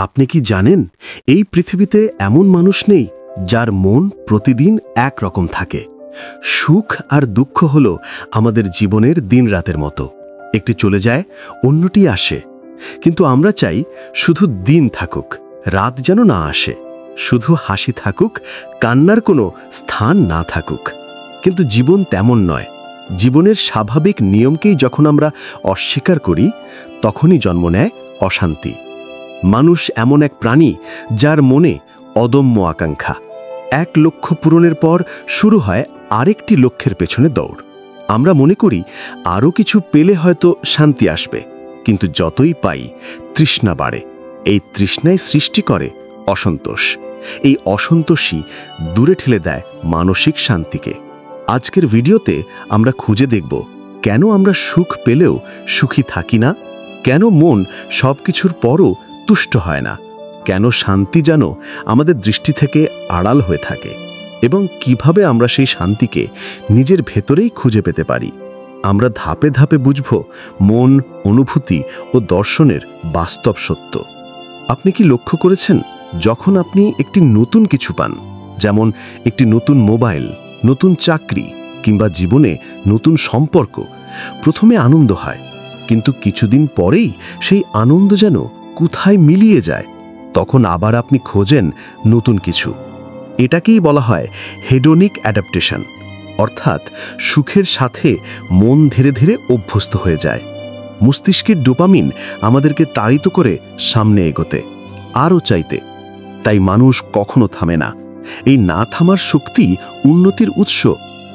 আপনি কি জানেন এই পৃথিবীতে এমন মানুষ নেই যার মন প্রতিদিন এক রকম থাকে। সুখ আর দুঃখ হলো আমাদের জীবনের দিনরাতের মতো, একটি চলে যায় অন্যটি আসে। কিন্তু আমরা চাই শুধু দিন থাকুক, রাত যেন না আসে, শুধু হাসি থাকুক, কান্নার কোনো স্থান না থাকুক। কিন্তু জীবন তেমন নয়। জীবনের স্বাভাবিক নিয়মকেই যখন আমরা অস্বীকার করি, তখনই জন্ম নেয় অশান্তি। মানুষ এমন এক প্রাণী যার মনে অদম্য আকাঙ্ক্ষা। এক লক্ষ্য পূরণের পর শুরু হয় আরেকটি লক্ষ্যের পেছনে দৌড়। আমরা মনে করি আরও কিছু পেলে হয়তো শান্তি আসবে, কিন্তু যতই পাই তৃষ্ণা বাড়ে। এই তৃষ্ণাই সৃষ্টি করে অসন্তোষ। এই অসন্তোষই দূরে ঠেলে দেয় মানসিক শান্তিকে। আজকের ভিডিওতে আমরা খুঁজে দেখব কেন আমরা সুখ পেলেও সুখী থাকি না, কেন মন সবকিছুর পরও তুষ্ট হয় না, কেন শান্তি যেন আমাদের দৃষ্টি থেকে আড়াল হয়ে থাকে, এবং কিভাবে আমরা সেই শান্তিকে নিজের ভেতরেই খুঁজে পেতে পারি। আমরা ধাপে ধাপে বুঝব মন, অনুভূতি ও দর্শনের বাস্তব সত্য। আপনি কি লক্ষ্য করেছেন, যখন আপনি একটি নতুন কিছু পান, যেমন একটি নতুন মোবাইল, নতুন চাকরি কিংবা জীবনে নতুন সম্পর্ক, প্রথমে আনন্দ হয়, কিন্তু কিছুদিন পরেই সেই আনন্দ যেন কোথায় মিলিয়ে যায়। তখন আবার আপনি খোঁজেন নতুন কিছু। এটাকেই বলা হয় হেডোনিক অ্যাডাপ্টেশন, অর্থাৎ সুখের সাথে মন ধীরে ধীরে অভ্যস্ত হয়ে যায়। মস্তিষ্কের ডোপামিন আমাদেরকে তাড়িত করে সামনে এগোতে, আরও চাইতে। তাই মানুষ কখনো থামে না। এই না থামার শক্তি উন্নতির উৎস,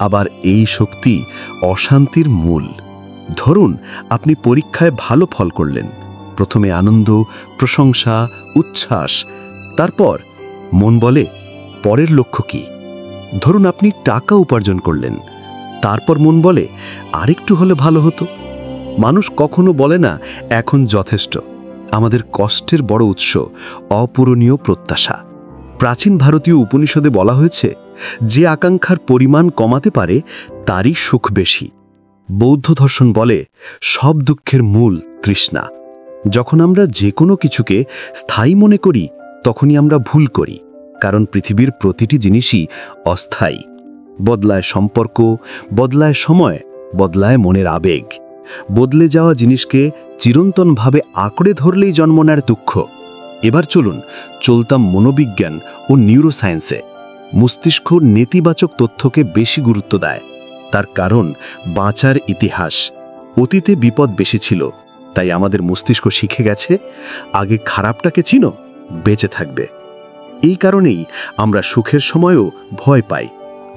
আবার এই শক্তি অশান্তির মূল। ধরুন আপনি পরীক্ষায় ভালো ফল করলেন। প্রথমে আনন্দ, প্রশংসা, উচ্ছ্বাস, তারপর মন বলে পরের লক্ষ্য কি। ধরুন আপনি টাকা উপার্জন করলেন, তারপর মন বলে আরেকটু হলে ভালো হতো। মানুষ কখনো বলে না এখন যথেষ্ট। আমাদের কষ্টের বড় উৎস অপূরণীয় প্রত্যাশা। প্রাচীন ভারতীয় উপনিষদে বলা হয়েছে, যে আকাঙ্ক্ষার পরিমাণ কমাতে পারে তারই সুখ বেশি। বৌদ্ধ দর্শন বলে সব দুঃখের মূল তৃষ্ণা। যখন আমরা যে কোনো কিছুকে স্থায়ী মনে করি, তখনই আমরা ভুল করি। কারণ পৃথিবীর প্রতিটি জিনিসই অস্থায়ী। বদলায় সম্পর্ক, বদলায় সময়, বদলায় মনের আবেগ। বদলে যাওয়া জিনিসকে চিরন্তনভাবে আঁকড়ে ধরলেই জন্ম নেয় দুঃখ। এবার চলতাম মনোবিজ্ঞান ও নিউরোসায়েন্সে। মস্তিষ্ক নেতিবাচক তথ্যকে বেশি গুরুত্ব দেয়। তার কারণ বাঁচার ইতিহাস। অতীতে বিপদ বেশি ছিল, তাই আমাদের মস্তিষ্ক শিখে গেছে আগে খারাপটাকে চিনো, বেঁচে থাকবে। এই কারণেই আমরা সুখের সময়ও ভয় পাই।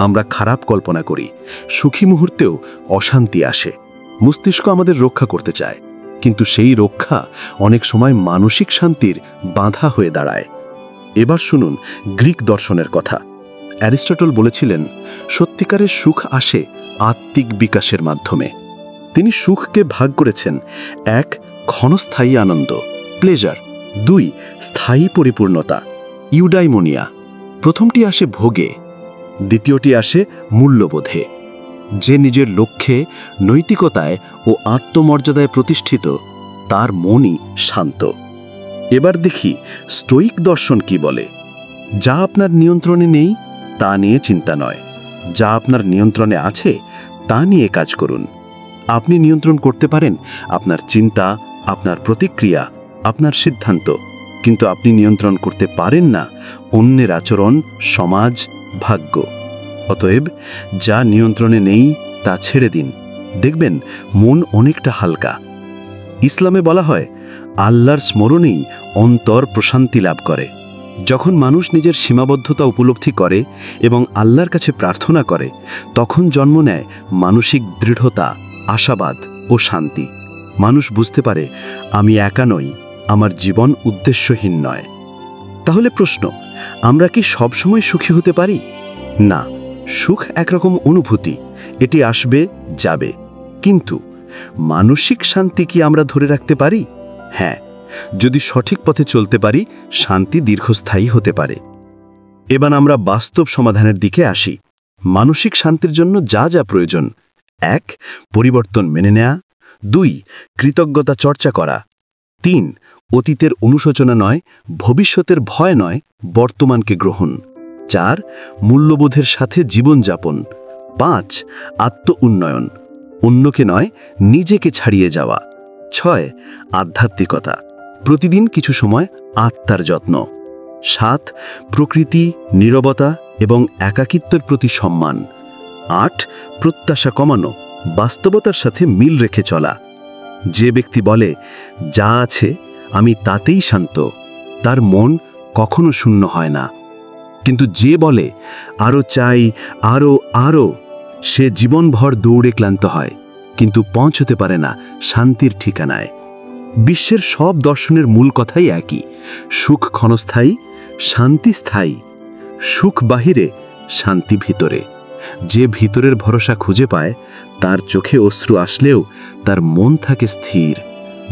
আমরা খারাপ কল্পনা করি, সুখী মুহূর্তেও অশান্তি আসে। মস্তিষ্ক আমাদের রক্ষা করতে চায়, কিন্তু সেই রক্ষা অনেক সময় মানসিক শান্তির বাধা হয়ে দাঁড়ায়। এবার শুনুন গ্রিক দর্শনের কথা। অ্যারিস্টটল বলেছিলেন, সত্যিকারের সুখ আসে আত্মিক বিকাশের মাধ্যমে। তিনি সুখকে ভাগ করেছেন: 1 ক্ষণস্থায়ী আনন্দ, প্লেজার; 2 স্থায়ী পরিপূর্ণতা, ইউডাইমোনিয়া। প্রথমটি আসে ভোগে, দ্বিতীয়টি আসে মূল্যবোধে। যে নিজের লক্ষ্যে, নৈতিকতায় ও আত্মমর্যাদায় প্রতিষ্ঠিত, তার মনই শান্ত। এবার দেখি স্টোয়িক দর্শন কি বলে। যা আপনার নিয়ন্ত্রণে নেই তা নিয়ে চিন্তা নয়, যা আপনার নিয়ন্ত্রণে আছে তা নিয়ে কাজ করুন। আপনি নিয়ন্ত্রণ করতে পারেন আপনার চিন্তা, আপনার প্রতিক্রিয়া, আপনার সিদ্ধান্ত, কিন্তু আপনি নিয়ন্ত্রণ করতে পারেন না অন্যের আচরণ, সমাজ, ভাগ্য। অতএব যা নিয়ন্ত্রণে নেই তা ছেড়ে দিন, দেখবেন মন অনেকটা হালকা। ইসলামে বলা হয়, আল্লাহর স্মরণেই অন্তর প্রশান্তি লাভ করে। যখন মানুষ নিজের সীমাবদ্ধতা উপলব্ধি করে এবং আল্লাহর কাছে প্রার্থনা করে, তখন জন্ম নেয় মানসিক দৃঢ়তা, আশাবাদ ও শান্তি। মানুষ বুঝতে পারে, আমি একা নই, আমার জীবন উদ্দেশ্যহীন নয়। তাহলে প্রশ্ন, আমরা কি সবসময় সুখী হতে পারি? না, সুখ একরকম অনুভূতি, এটি আসবে যাবে। কিন্তু মানসিক শান্তি কি আমরা ধরে রাখতে পারি? হ্যাঁ, যদি সঠিক পথে চলতে পারি, শান্তি দীর্ঘস্থায়ী হতে পারে। এবার আমরা বাস্তব সমাধানের দিকে আসি। মানসিক শান্তির জন্য যা যা প্রয়োজন: 1 পরিবর্তন মেনে নেয়া, 2 কৃতজ্ঞতা চর্চা করা, 3 অতীতের অনুশোচনা নয়, ভবিষ্যতের ভয় নয়, বর্তমানকে গ্রহণ। 4 মূল্যবোধের সাথে জীবনযাপন। 5 আত্ম উন্নয়ন, অন্যকে নয় নিজেকে ছাড়িয়ে যাওয়া। 6 আধ্যাত্মিকতা, প্রতিদিন কিছু সময় আত্মার যত্ন। 7 প্রকৃতি, নীরবতা এবং একাকিত্বের প্রতি সম্মান। 8 প্রত্যাশা কমানো, বাস্তবতার সাথে মিল রেখে চলা। যে ব্যক্তি বলে যা আছে আমি তাতেই শান্ত, তার মন কখনো শূন্য হয় না। কিন্তু যে বলে আরও চাই, আরও আরও, সে জীবনভর দৌড়ে ক্লান্ত হয়, কিন্তু পৌঁছতে পারে না শান্তির ঠিকানায়। বিশ্বের সব দর্শনের মূল কথাই একই: সুখ ক্ষণস্থায়ী, শান্তি স্থায়ী। সুখ বাহিরে, শান্তি ভিতরে। যে ভিতরের ভরসা খুঁজে পায়, তার চোখে অশ্রু আসলেও তার মন থাকে স্থির,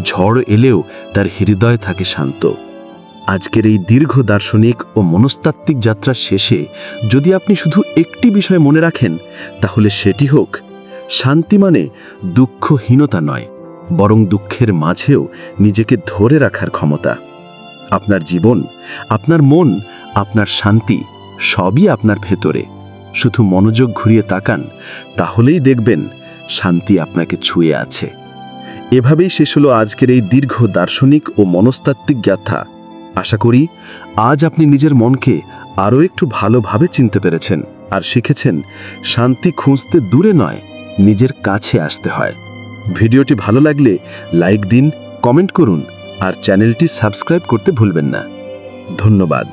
ঝড় এলেও তার হৃদয় থাকে শান্ত। আজকের এই দীর্ঘ দার্শনিক ও মনস্তাত্ত্বিক যাত্রার শেষে যদি আপনি শুধু একটি বিষয় মনে রাখেন, তাহলে সেটি হোক, শান্তি মানে দুঃখহীনতা নয়, বরং দুঃখের মাঝেও নিজেকে ধরে রাখার ক্ষমতা। আপনার জীবন, আপনার মন, আপনার শান্তি সবই আপনার ভেতরে। শুধু মনোযোগ ঘুরিয়ে তাকান, তাহলেই দেখবেন শান্তি আপনাকে ছুঁয়ে আছে। এভাবেই শেষ হলো আজকের এই দীর্ঘ দার্শনিক ও মনস্তাত্ত্বিক যাত্রা। আশা করি আজ আপনি নিজের মনকে আরও একটু ভালোভাবে চিনতে পেরেছেন আর শিখেছেন শান্তি খুঁজতে দূরে নয়, নিজের কাছে আসতে হয়। ভিডিওটি ভালো লাগলে লাইক দিন, কমেন্ট করুন আর চ্যানেলটি সাবস্ক্রাইব করতে ভুলবেন না। ধন্যবাদ।